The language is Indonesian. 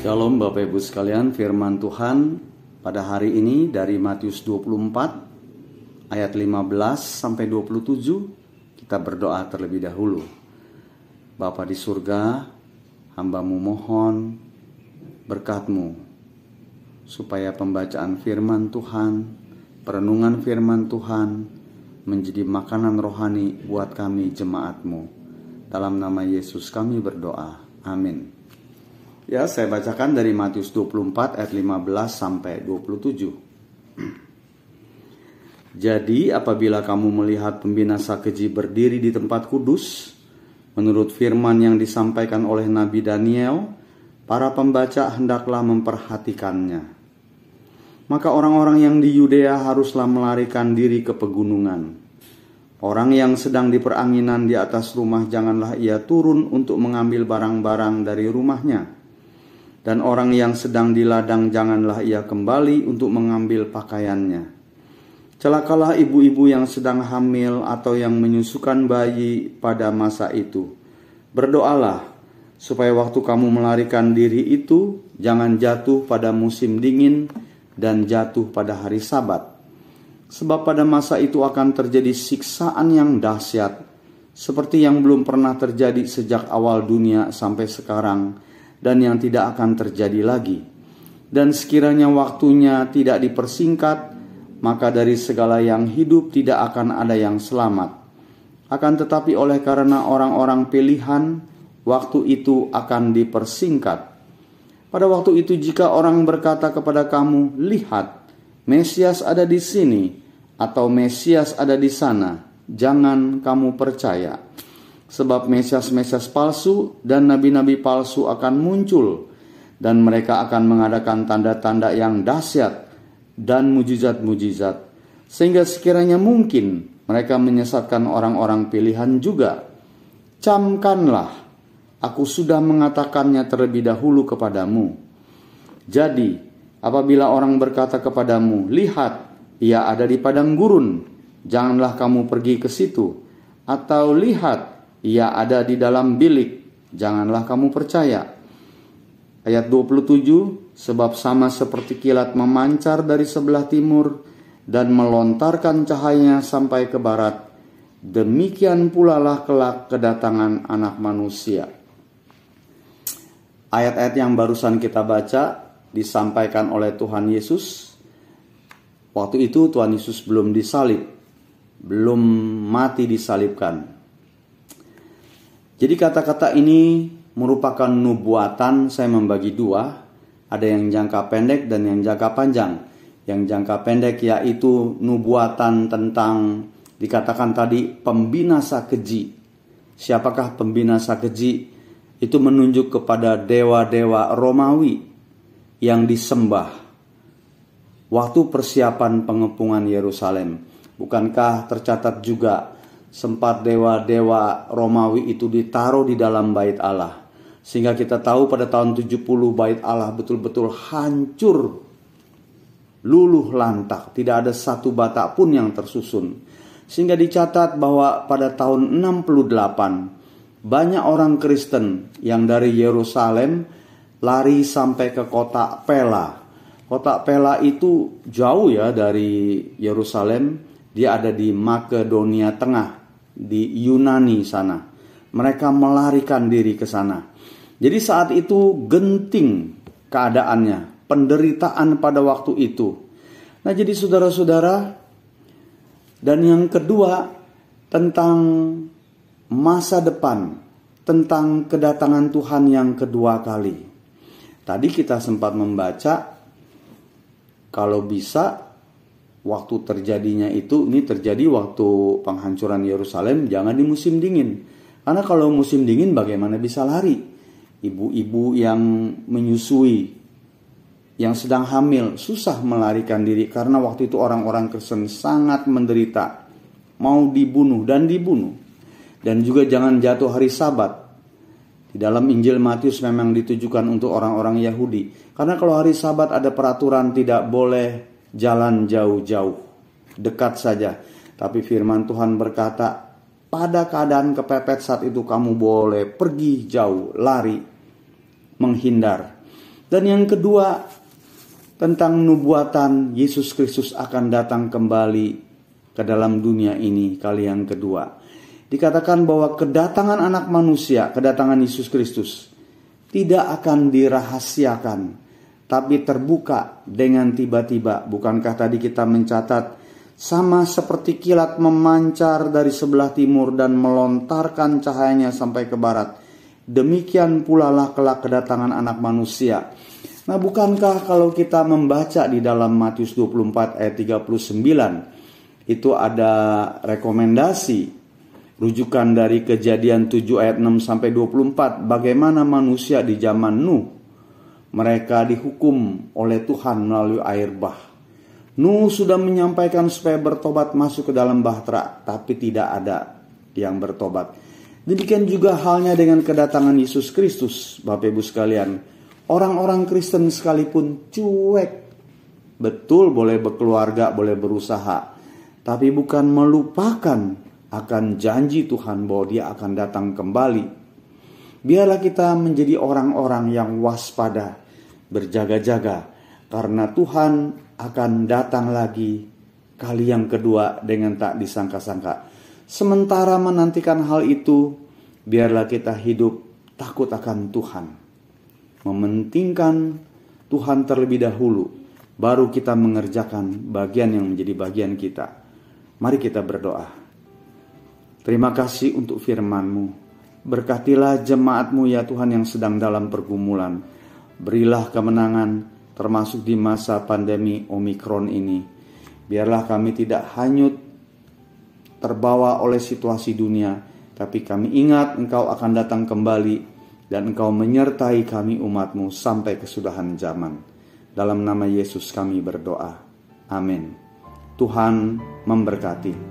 Shalom Bapak Ibu sekalian, firman Tuhan pada hari ini dari Matius 24 ayat 15 sampai 27. Kita berdoa terlebih dahulu. Bapa di surga, hamba-Mu mohon berkat-Mu supaya pembacaan firman Tuhan, perenungan firman Tuhan menjadi makanan rohani buat kami jemaat-Mu. Dalam nama Yesus kami berdoa. Amin. Ya, saya bacakan dari Matius 24 ayat 15 sampai 27. Jadi apabila kamu melihat pembinasa keji berdiri di tempat kudus, menurut firman yang disampaikan oleh Nabi Daniel, para pembaca hendaklah memperhatikannya. Maka orang-orang yang di Yudea haruslah melarikan diri ke pegunungan. Orang yang sedang di peranginan di atas rumah janganlah ia turun untuk mengambil barang-barang dari rumahnya. Dan orang yang sedang di ladang janganlah ia kembali untuk mengambil pakaiannya. Celakalah ibu-ibu yang sedang hamil atau yang menyusukan bayi pada masa itu. Berdoalah supaya waktu kamu melarikan diri itu jangan jatuh pada musim dingin dan jatuh pada hari Sabat. Sebab pada masa itu akan terjadi siksaan yang dahsyat, seperti yang belum pernah terjadi sejak awal dunia sampai sekarang, dan yang tidak akan terjadi lagi. Dan sekiranya waktunya tidak dipersingkat, maka dari segala yang hidup tidak akan ada yang selamat. Akan tetapi oleh karena orang-orang pilihan, waktu itu akan dipersingkat. Pada waktu itu jika orang berkata kepada kamu, lihat, Mesias ada di sini, atau Mesias ada di sana, jangan kamu percaya. Sebab Mesias-Mesias palsu dan nabi-nabi palsu akan muncul, dan mereka akan mengadakan tanda-tanda yang dahsyat dan mujizat-mujizat, sehingga sekiranya mungkin mereka menyesatkan orang-orang pilihan juga. Camkanlah, aku sudah mengatakannya terlebih dahulu kepadamu. Jadi, apabila orang berkata kepadamu, lihat, ia ada di padang gurun, janganlah kamu pergi ke situ. Atau lihat, ia ada di dalam bilik, janganlah kamu percaya. Ayat 27, sebab sama seperti kilat memancar dari sebelah timur dan melontarkan cahayanya sampai ke barat, demikian pula lah kelak kedatangan Anak Manusia. Ayat-ayat yang barusan kita baca disampaikan oleh Tuhan Yesus. Waktu itu Tuhan Yesus belum disalib, belum mati disalibkan. Jadi kata-kata ini merupakan nubuatan. Saya membagi dua, ada yang jangka pendek dan yang jangka panjang. Yang jangka pendek yaitu nubuatan tentang, dikatakan tadi, pembinasa keji. Siapakah pembinasa keji? Itu menunjuk kepada dewa-dewa Romawi yang disembah waktu persiapan pengepungan Yerusalem. Bukankah tercatat juga sempat dewa-dewa Romawi itu ditaruh di dalam bait Allah, sehingga kita tahu pada tahun 70 bait Allah betul-betul hancur, luluh lantak, tidak ada satu bata pun yang tersusun. Sehingga dicatat bahwa pada tahun 68 banyak orang Kristen yang dari Yerusalem lari sampai ke kota Pella. Kota Pella itu jauh ya dari Yerusalem, dia ada di Makedonia Tengah, di Yunani sana. Mereka melarikan diri ke sana. Jadi saat itu genting keadaannya, penderitaan pada waktu itu. Nah, jadi saudara-saudara, dan yang kedua tentang masa depan, tentang kedatangan Tuhan yang kedua kali. Tadi kita sempat membaca, kalau bisa waktu terjadinya itu, ini terjadi waktu penghancuran Yerusalem, jangan di musim dingin. Karena kalau musim dingin bagaimana bisa lari? Ibu-ibu yang menyusui, yang sedang hamil, susah melarikan diri. Karena waktu itu orang-orang Kristen sangat menderita, mau dibunuh dan dibunuh. Dan juga jangan jatuh hari Sabat. Di dalam Injil Matius memang ditujukan untuk orang-orang Yahudi. Karena kalau hari Sabat ada peraturan tidak boleh jalan jauh-jauh, dekat saja. Tapi firman Tuhan berkata, pada keadaan kepepet saat itu kamu boleh pergi jauh, lari, menghindar. Dan yang kedua, tentang nubuatan Yesus Kristus akan datang kembali ke dalam dunia ini kali yang kedua. Dikatakan bahwa kedatangan anak manusia, kedatangan Yesus Kristus tidak akan dirahasiakan, tapi terbuka dengan tiba-tiba. Bukankah tadi kita mencatat, sama seperti kilat memancar dari sebelah timur dan melontarkan cahayanya sampai ke barat, demikian pula lah kelak kedatangan anak manusia. Nah, bukankah kalau kita membaca di dalam Matius 24 ayat 39, itu ada rekomendasi rujukan dari Kejadian 7 ayat 6 sampai 24, bagaimana manusia di zaman Nuh, mereka dihukum oleh Tuhan melalui air bah. Nuh sudah menyampaikan supaya bertobat masuk ke dalam bahtera, tapi tidak ada yang bertobat. Demikian juga halnya dengan kedatangan Yesus Kristus, Bapak Ibu sekalian. Orang-orang Kristen sekalipun cuek. Betul, boleh berkeluarga, boleh berusaha, tapi bukan melupakan akan janji Tuhan bahwa Dia akan datang kembali. Biarlah kita menjadi orang-orang yang waspada, berjaga-jaga, karena Tuhan akan datang lagi kali yang kedua dengan tak disangka-sangka. Sementara menantikan hal itu, biarlah kita hidup takut akan Tuhan, mementingkan Tuhan terlebih dahulu, baru kita mengerjakan bagian yang menjadi bagian kita. Mari kita berdoa. Terima kasih untuk firman-Mu. Berkatilah jemaat-Mu ya Tuhan yang sedang dalam pergumulan. Berilah kemenangan termasuk di masa pandemi Omikron ini. Biarlah kami tidak hanyut terbawa oleh situasi dunia, tapi kami ingat Engkau akan datang kembali dan Engkau menyertai kami umat-Mu sampai kesudahan zaman. Dalam nama Yesus kami berdoa. Amin. Tuhan memberkati.